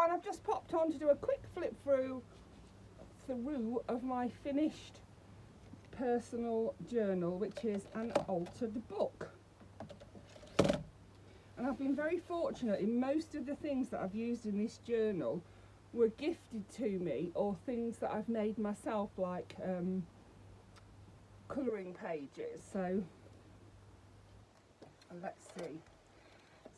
and I've just popped on to do a quick flip through of my finished personal journal, which is an altered book. And I've been very fortunate in most of the things that I've used in this journal were gifted to me, or things that I've made myself, like colouring pages. So let's see.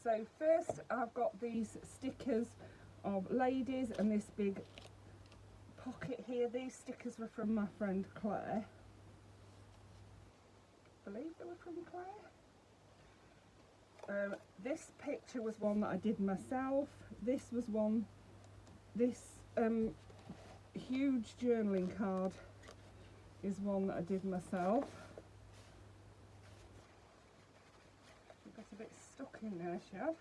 So first I've got these stickers of ladies and this big pocket here. These stickers were from my friend Claire. I believe they were from Claire. This picture was one that I did myself. This was one, this huge journaling card is one that I did myself. She got a bit stuck in there, she had.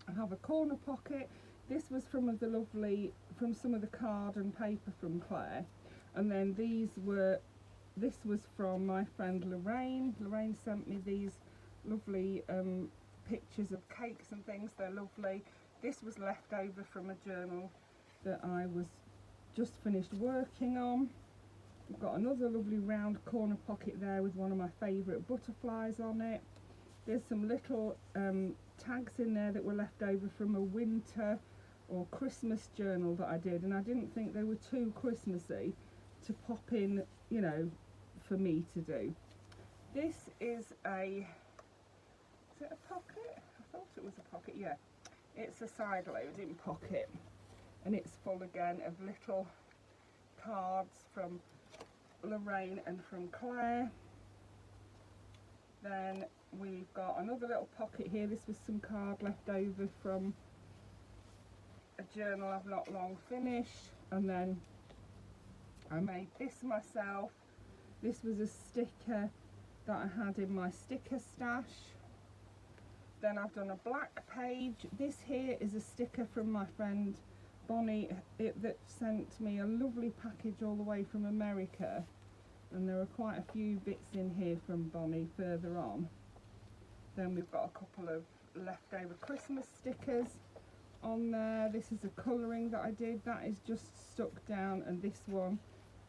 I have a corner pocket. This was from some of the card and paper from Claire, and then this was from my friend Lorraine. Lorraine sent me these lovely pictures of cakes and things. They're lovely. This was left over from a journal that I was just finished working on. I've got another lovely round corner pocket there with one of my favourite butterflies on it. There's some little tags in there that were left over from a winter or Christmas journal that I did, and I didn't think they were too Christmassy to pop in, you know, for me to do. This is is it a pocket? I thought it was a pocket, yeah. It's a side loading pocket, and it's full again of little cards from Lorraine and from Claire. Then we've got another little pocket here. This was some card left over from a journal I've not long finished, and then I made this myself. This was a sticker that I had in my sticker stash. Then I've done a black page. This here is a sticker from my friend Bonnie that sent me a lovely package all the way from America, and there are quite a few bits in here from Bonnie further on. Then we've got a couple of leftover Christmas stickers on there. This is a colouring that I did that is just stuck down, and this one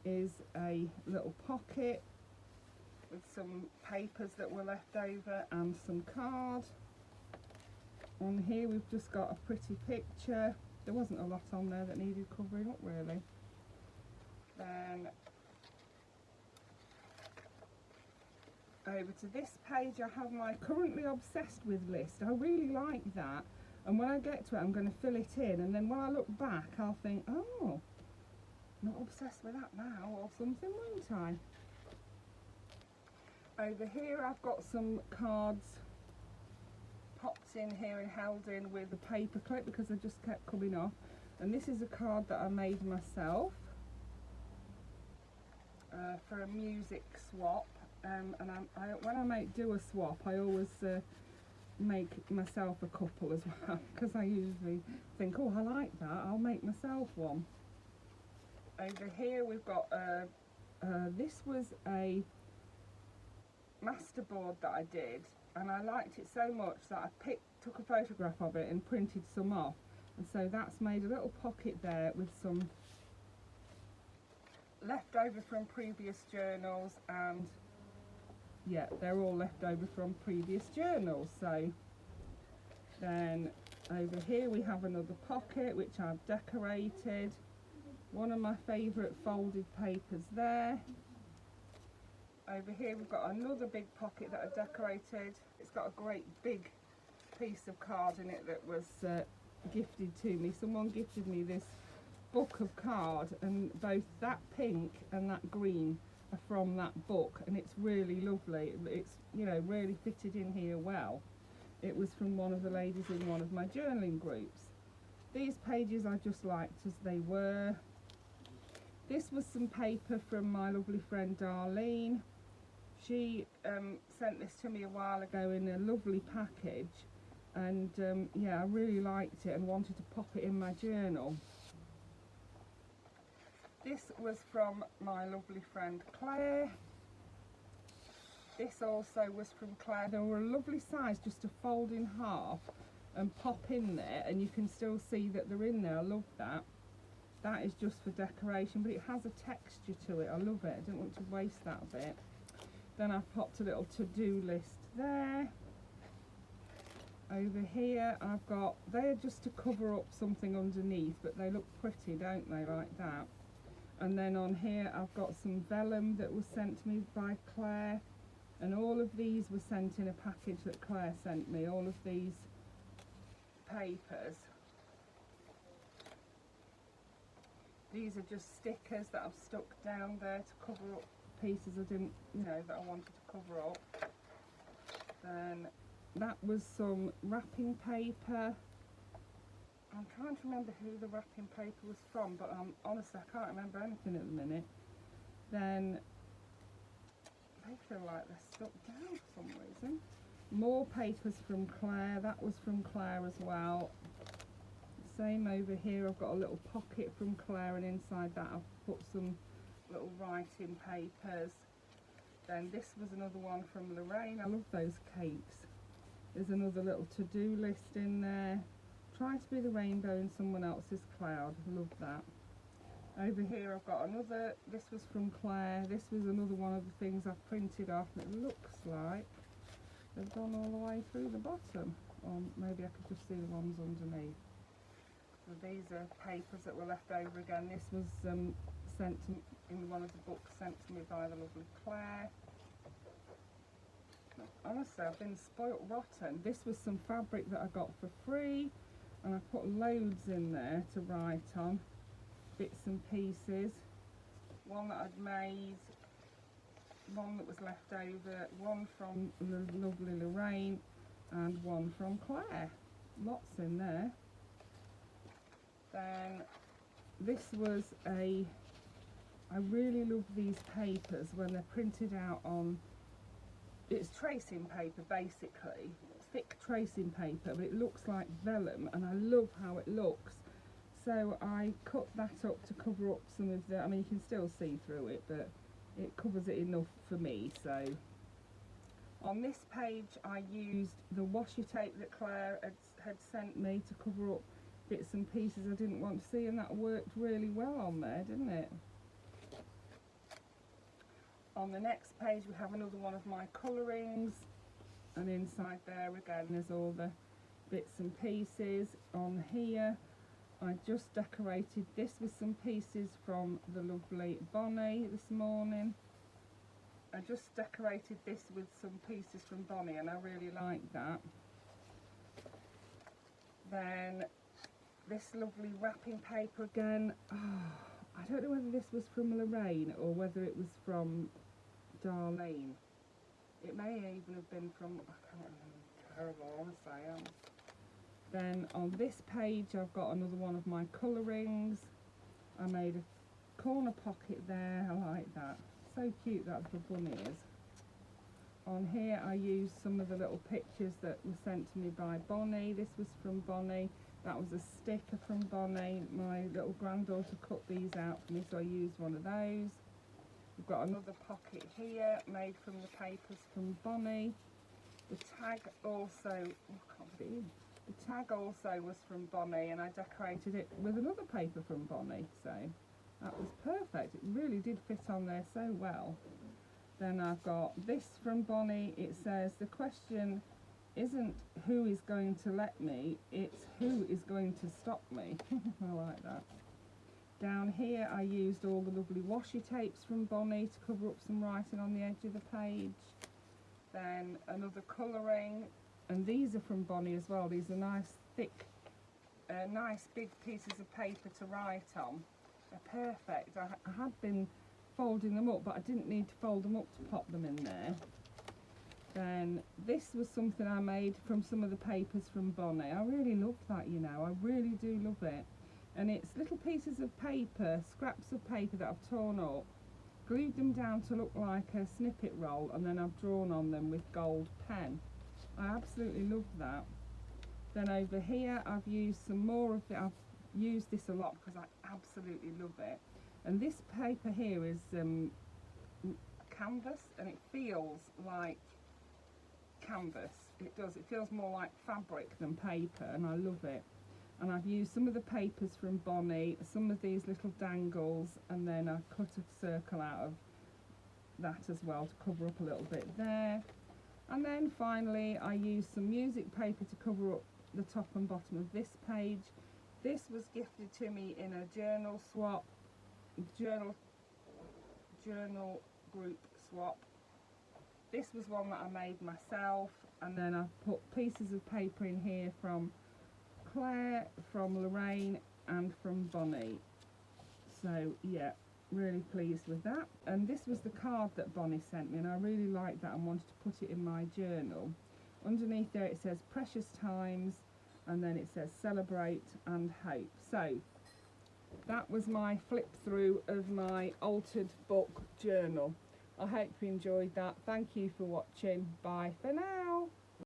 is a little pocket with some papers that were left over and some card. On here we've just got a pretty picture. There wasn't a lot on there that needed covering up really. Then over to this page I have my currently obsessed with list. I really like that, and when I get to it I'm going to fill it in, and then when I look back I'll think, oh, not obsessed with that now or something, won't I? Over here I've got some cards popped in here and held in with a paper clip because they just kept coming off, and this is a card that I made myself for a music swap, and when I do a swap I always make myself a couple as well, because I usually think, oh, I like that, I'll make myself one. Over here we've got this was a masterboard that I did, and I liked it so much that I took a photograph of it and printed some off, and so that's made a little pocket there with some left over from previous journals, and yeah, they're all left over from previous journals. So then over here we have another pocket which I've decorated, one of my favourite folded papers there. Over here we've got another big pocket that I decorated. It's got a great big piece of card in it that was gifted to me. Someone gifted me this book of card, and both that pink and that green are from that book, and it's really lovely. It's, you know, really fitted in here well. It was from one of the ladies in one of my journaling groups. These pages I just liked as they were. This was some paper from my lovely friend Darlene. She sent this to me a while ago in a lovely package, and yeah, I really liked it and wanted to pop it in my journal. This was from my lovely friend Claire. This also was from Claire. They were a lovely size just to fold in half, and pop in there, and you can still see that they're in there. I love that. That is just for decoration, but it has a texture to it. I love it. I didn't want to waste that bit. Then I've popped a little to-do list there. Over here I've got, they're just to cover up something underneath, but they look pretty, don't they, like that. And then on here I've got some vellum that was sent to me by Claire, and all of these were sent in a package that Claire sent me, all of these papers. These are just stickers that I've stuck down there to cover up pieces I didn't, that I wanted to cover up. Then that was some wrapping paper. I'm trying to remember who the wrapping paper was from, but honestly I can't remember anything at the minute. Then they feel like they're stuck down for some reason. More papers from Claire. That was from Claire as well. Same over here, I've got a little pocket from Claire, and inside that I've put some little writing papers. Then this was another one from Lorraine. I love those cakes. There's another little to-do list in there. Try to be the rainbow in someone else's cloud. Love that. Over here I've got another, this was from Claire. This was another one of the things I've printed off, and it looks like they've gone all the way through the bottom. Or maybe I could just see the ones underneath. So these are papers that were left over again. This was sent to, in one of the books sent to me by the lovely Claire. Honestly, I've been spoilt rotten. This was some fabric that I got for free, and I put loads in there to write on, bits and pieces. One that I'd made, one that was left over, one from the lovely Lorraine, and one from Claire. Lots in there. Then this was I really love these papers when they're printed out on, it's tracing paper basically, thick tracing paper, but it looks like vellum, and I love how it looks. So I cut that up to cover up some of the, I mean you can still see through it, but it covers it enough for me. So on this page I used the washi tape that Claire had sent me to cover up bits and pieces I didn't want to see, and that worked really well on there, didn't it? On the next page we have another one of my colourings, and inside there again there's all the bits and pieces. On here I just decorated this with some pieces from the lovely Bonnie this morning. I just decorated this with some pieces from Bonnie, and I really like that. Then this lovely wrapping paper again. Oh, I don't know whether this was from Lorraine or whether it was from Darlene. It may even have been from, I can't remember, terrible, honestly I am. Then on this page I've got another one of my colourings. I made a corner pocket there, I like that. So cute that little bunny is. On here I used some of the little pictures that were sent to me by Bonnie. This was from Bonnie. That was a sticker from Bonnie. My little granddaughter cut these out for me, so I used one of those. We've got another pocket here made from the papers from Bonnie. The tag also, I can't put it in. The tag also was from Bonnie, and I decorated it with another paper from Bonnie, so that was perfect. It really did fit on there so well. Then I've got this from Bonnie. It says, the question isn't who is going to let me, it's who is going to stop me. I like that. Down here I used all the lovely washi tapes from Bonnie to cover up some writing on the edge of the page. Then another colouring, and these are from Bonnie as well. These are nice thick, nice big pieces of paper to write on. They're perfect. I had been folding them up, but I didn't need to fold them up to pop them in there. Then this was something I made from some of the papers from Bonnie. I really love that, you know, I really do love it. And it's little pieces of paper, scraps of paper that I've torn up, glued them down to look like a snippet roll, and then I've drawn on them with gold pen. I absolutely love that. Then over here I've used some more of it. I've used this a lot because I absolutely love it. And this paper here is canvas, and it feels like canvas. It does, it feels more like fabric than paper, and I love it. And I've used some of the papers from Bonnie, some of these little dangles, and then I cut a circle out of that as well to cover up a little bit there. And then finally I used some music paper to cover up the top and bottom of this page. This was gifted to me in a journal swap, journal group swap. This was one that I made myself, and then I've put pieces of paper in here from Claire, from Lorraine and from Bonnie. So yeah, really pleased with that. And this was the card that Bonnie sent me, and I really liked that and wanted to put it in my journal. Underneath there it says precious times, and then it says celebrate and hope. So that was my flip through of my altered book journal. I hope you enjoyed that. Thank you for watching. Bye for now.